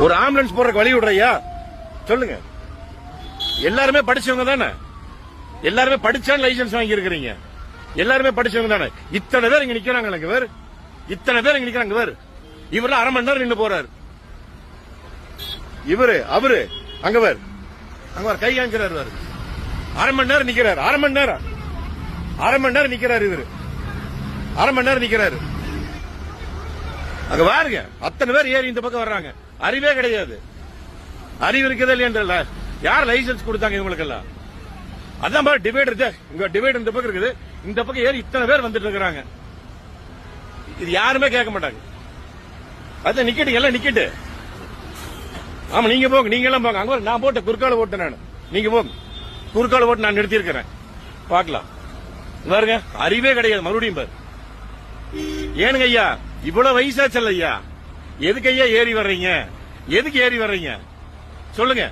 ஒரு ஆம்புலன்ஸ் போறதுக்கு வழி விடுறையா சொல்லுங்க. எல்லாருமே படிச்சவங்க தானே, எல்லாருமே படிச்சா லைசன்ஸ் வாங்கி இருக்கிறீங்க, எல்லாருமே படிச்சவங்க தானே. இத்தனை பேர் இங்க நிக்கிறாங்க, எனக்கு வேறு இத்தனை பேர் இங்க நிக்கிறாங்க. வேறு இவரு அரை மணி நேரம் நின்று போறாரு. இவரு அவரு அங்க வேறு அங்க வேறு கை காமிக்கிறாரு. வேறு அரை மணி நேரம் நிக்கிறாரு, அரை மணி நேரம் நிக்கிறாரு. இவரு அரை மணி நேரம் நிக்கிறாரு. அங்க பாருங்க, அத்தனை பேர் ஏறி இந்த பக்கம் வர்றாங்க. அறிவே கிடையாது. அறிவு இருக்குதா இல்லையா? யார் லைசன்ஸ் கொடுத்தாங்க இவங்களுக்கு எல்லாம்? அதான் பாரு டிவைடர், இங்க டிவைடர் இந்த பக்கம் இருக்குது, இந்த பக்கம் ஏறி இத்தனை பேர் வந்துட்டு இருக்கிறாங்க. இது யாருமே கேட்க மாட்டாங்க. அதான் நிக்கட்டு, எல்லாம் நிக்கட்டு. ஆமா, நீங்க போங்க, நீங்க எல்லாம் போங்க. அங்க நான் போட்ட குறுக்கால போட்டேன் நான், நீங்க போங்க. குறுக்கால போட்டு நான் நிறுத்தி இருக்கிறேன், பாக்கலாம். பாருங்க, அறிவே கிடையாது. மறுபடியும் பாரு. ஏனுங்க ஐயா, இவ்வளவு வயசாச்சல்ல ஐயா, எதுக்கு ஐயா ஏறி வர்றீங்க? எதுக்கு ஏறி வர்றீங்க சொல்லுங்க.